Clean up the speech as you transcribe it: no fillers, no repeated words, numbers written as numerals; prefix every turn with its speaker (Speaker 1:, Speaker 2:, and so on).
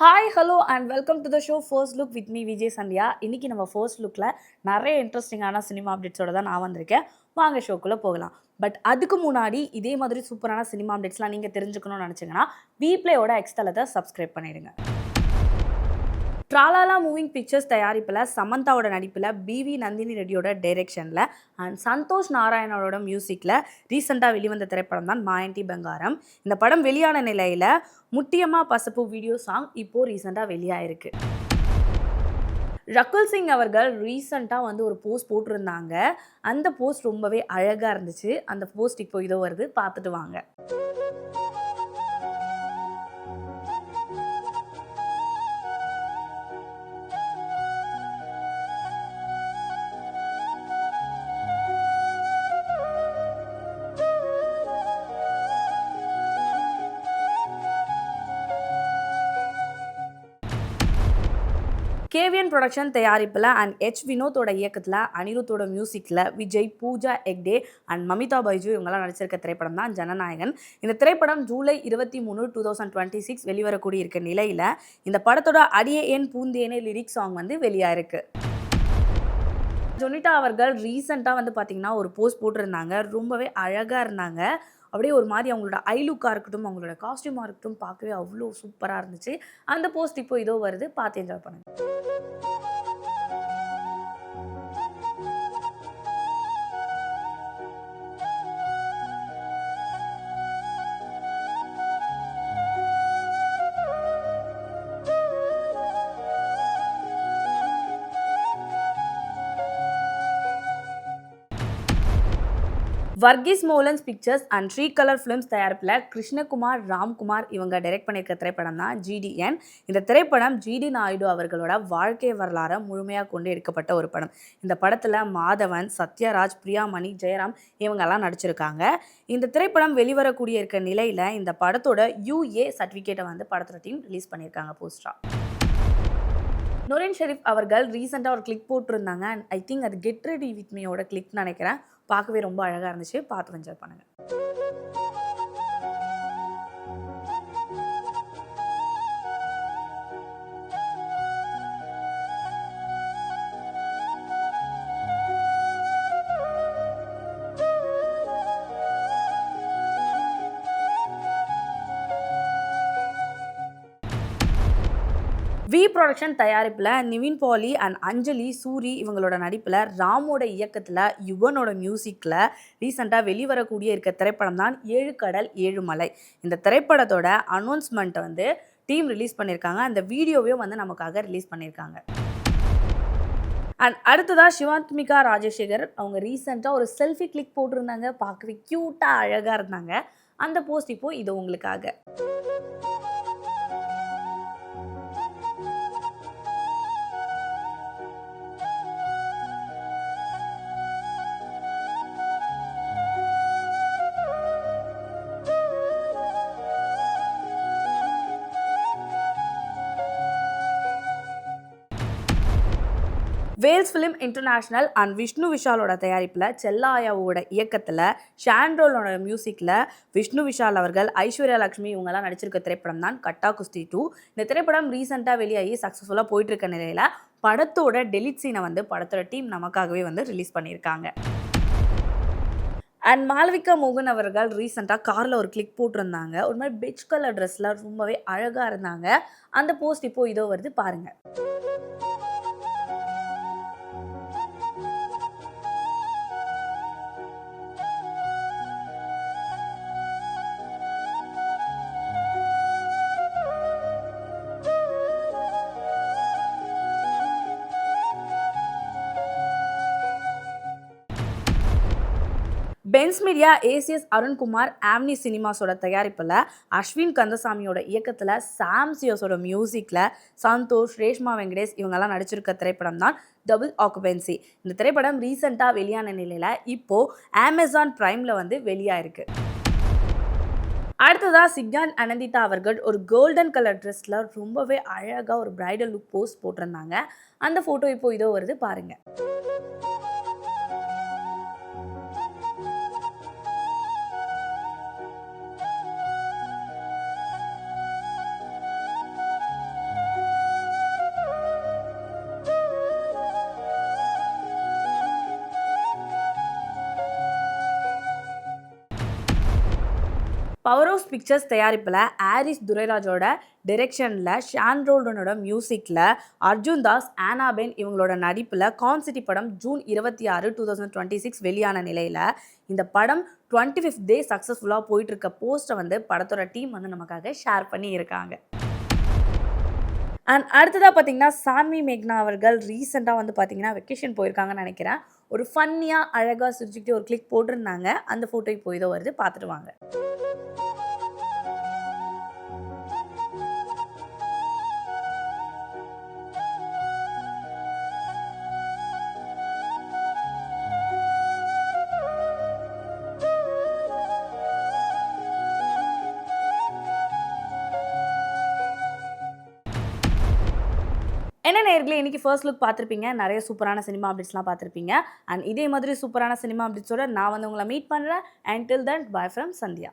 Speaker 1: Hi hello and welcome to the show first look with me Vijay Sandhya. இன்னைக்கு நம்ம first லுக்கில் நிறைய இன்ட்ரெஸ்டிங்கான சினிமா அப்டேட்ஸோட தான் நான் வந்திருக்கேன். வாங்க ஷோக்குள்ளே போகலாம். பட் அதுக்கு முன்னாடி இதே மாதிரி சூப்பரான சினிமா அப்டேட்ஸ்லாம் நீங்கள் தெரிஞ்சுக்கணும்னு நினச்சிங்கன்னா வீப்ளேயோட எக்ஸ்தலத்தை சப்ஸ்கிரைப் பண்ணிடுங்க. ட்ராலாலா மூவிங் பிக்சர்ஸ் தயாரிப்பில் சமந்தாவோட நடிப்பில் பிவி நந்தினி ரெட்டியோட டைரெக்ஷனில் அண்ட் சந்தோஷ் நாராயணோட மியூசிக்கில் ரீசெண்டாக வெளிவந்த திரைப்படம் தான் மாயண்டி பங்காரம். இந்த படம் வெளியான நிலையில் முட்டியம்மா பசப்பு வீடியோ சாங் இப்போது ரீசெண்டாக வெளியாயிருக்கு. ரகுல் சிங் அவர்கள் ரீசெண்டாக வந்து ஒரு போஸ்ட் போட்டிருந்தாங்க. அந்த போஸ்ட் ரொம்பவே அழகாக இருந்துச்சு. அந்த போஸ்ட் இப்போ இதோ வருது, பார்த்துட்டு வாங்க. கேவிஎன் ப்ரொடக்ஷன் தயாரிப்பில் அண்ட் எச் வினோத்தோட இயக்கத்தில் அனிருத்தோட மியூசிக்கில் விஜய், பூஜா எக்டே அண்ட் மமிதா பைஜு இவங்கெல்லாம் நடிச்சிருக்க திரைப்படம் தான் ஜனநாயகன். இந்த திரைப்படம் ஜூலை 23, 2026 வெளிவரக்கூடிய இருக்க நிலையில் இந்த படத்தோட அடியே ஏன் பூந்தேனே லிரிக் சாங் வந்து வெளியாயிருக்கு. ஜொனிட்டா அவர்கள் ரீசெண்டாக வந்து பார்த்திங்கன்னா ஒரு போஸ்ட் போட்டிருந்தாங்க. ரொம்பவே அழகாக இருந்தாங்க. அப்படியே ஒரு மாதிரி அவங்களோட ஐ லுக்காக இருக்கட்டும், அவங்களோட காஸ்டியூமாக இருக்கட்டும் பார்க்கவே அவ்வளோ சூப்பராக இருந்துச்சு. அந்த போஸ்ட் இப்போ இதோ வருது, பார்த்து என்ஜாய் பண்ணுங்க. Varghese Moolan's pictures and three colour films தயாரிப்பில் கிருஷ்ணகுமார், ராம்குமார் இவங்க டைரக்ட் பண்ணியிருக்க திரைப்படம் தான் ஜிடிஎன். இந்த திரைப்படம் ஜிடி நாயுடு அவர்களோட வாழ்க்கை வரலாறை முழுமையாக கொண்டு எடுக்கப்பட்ட ஒரு படம். இந்த படத்தில் மாதவன், சத்யராஜ், பிரியாமணி, ஜெயராம் இவங்கெல்லாம் நடிச்சிருக்காங்க. இந்த திரைப்படம் வெளிவரக்கூடிய இருக்க நிலையில் இந்த படத்தோட UA சர்டிஃபிகேட்டை வந்து படத்தோட டீம் ரிலீஸ் பண்ணியிருக்காங்க போஸ்டரா. நுரேன் ஷெரீஃப் அவர்கள் ரீசெண்டாக ஒரு கிளிக் போட்டிருந்தாங்க. அண்ட் ஐ திங்க் அது கெட் ரெடி வித் மீயோட கிளிக்னு நினைக்கிறேன். பார்க்கவே ரொம்ப அழகாக இருந்துச்சு. பார்த்து என்ஜாய் பண்ணுங்கள். வி ப்ரொடக்ஷன் தயாரிப்பில் நிவின் பாலி அண்ட் அஞ்சலி சூரி இவங்களோட நடிப்பில் ராமோட இயக்கத்தில் யுவனோட மியூசிக்கில் ரீசெண்டாக வெளிவரக்கூடிய இருக்க திரைப்படம் தான் 7 கடல் 7 மலை. இந்த திரைப்படத்தோட அனௌன்ஸ்மெண்ட்டை வந்து டீம் ரிலீஸ் பண்ணியிருக்காங்க. அந்த வீடியோவையும் வந்து நமக்காக ரிலீஸ் பண்ணியிருக்காங்க. அண்ட் அடுத்ததாக சிவாத்மிகா ராஜசேகர் அவங்க ரீசெண்டாக ஒரு செல்ஃபி கிளிக் போட்டிருந்தாங்க. பார்க்கவே க்யூட்டாக அழகாக இருந்தாங்க. அந்த போஸ்ட் இப்போ இது உங்களுக்காக. Vels film international and Vishnu விஷாலோட தயாரிப்பில் செல்லாயாவோட இயக்கத்தில் ஷாண்ட்ரோலோட மியூசிக்கில் விஷ்ணு விஷால் அவர்கள், ஐஸ்வர்யா லக்ஷ்மி இவங்கெல்லாம் நடிச்சிருக்க திரைப்படம் தான் கட்டா குஸ்தி 2. இந்த திரைப்படம் ரீசெண்டாக வெளியாகி சக்ஸஸ்ஃபுல்லாக போயிட்டுருக்க நிலையில் படத்தோட டெலிட் சீனை வந்து படத்தோட டீம் நமக்காகவே வந்து ரிலீஸ் பண்ணியிருக்காங்க. அண்ட் மாளவிகா மோகன் அவர்கள் ரீசெண்டாக காரில் ஒரு கிளிக் போட்டிருந்தாங்க. ஒரு மாதிரி பெச் கலர் ட்ரெஸ்ஸில் ரொம்பவே அழகாக இருந்தாங்க. அந்த போஸ்ட் இப்போது இதோ வருது, பாருங்கள். Benz media, ACS Arunkumar, Omni சினிமாஸோட தயாரிப்பில் அஸ்வின் கந்தசாமியோட இயக்கத்தில் சாம்சியோஸோட மியூசிக்கில் சந்தோஷ், ரேஷ்மா வெங்கடேஷ் இவங்கெல்லாம் நடிச்சிருக்க திரைப்படம் தான் டபுள் ஆக்குபென்சி. இந்த திரைப்படம் ரீசெண்டாக வெளியான நிலையில் இப்போது அமேசான் பிரைமில் வந்து வெளியாயிருக்கு. அடுத்ததாக சிக்யான் அனந்திதா அவர்கள் ஒரு கோல்டன் கலர் ட்ரெஸ்ஸில் ரொம்பவே அழகாக ஒரு பிரைடல் லுக் போஸ்ட் போட்டிருந்தாங்க. அந்த ஃபோட்டோ இப்போ இதோ வருது, பாருங்கள். பவர் ஹவுஸ் பிக்சர்ஸ் தயாரிப்பில் ஆரிஸ் துரைராஜோட டைரக்ஷனில் ஷான் ரோல்டனோட மியூசிக்கில் அர்ஜுன் தாஸ், ஆனாபென் இவங்களோட நடிப்பில் கான் சிட்டி படம் ஜூன் 26, 2026 வெளியான நிலையில் இந்த படம் 25th டே சக்ஸஸ்ஃபுல்லாக போயிட்டு இருக்க போஸ்ட்டை வந்து படத்தோட டீம் வந்து நமக்காக ஷேர் பண்ணி இருக்காங்க. அண்ட் அடுத்ததாக பார்த்தீங்கன்னா சான்வி மேக்னா அவர்கள் ரீசெண்டாக வந்து பார்த்தீங்கன்னா வெக்கேஷன் போயிருக்காங்கன்னு நினைக்கிறேன். ஒரு ஃபன்னியாக அழகாக சிரிச்சுக்கிட்டு ஒரு கிளிக் போட்டிருந்தாங்க. அந்த ஃபோட்டோ இப்போ இதோ வருது, பார்த்துட்டு வாங்க. என்ன நேயர்களே, இன்னைக்கு ஃபர்ஸ்ட் லுக் பார்த்துருப்பீங்க. நிறைய சூப்பரான சினிமா அப்டேட்ஸ்லாம் பார்த்துருப்பீங்க. அண்ட் இதே மாதிரி சூப்பரான சினிமா அப்டேட்ஸோட நான் வந்து உங்களை மீட் பண்ணுறேன். Until then by from Sandhya.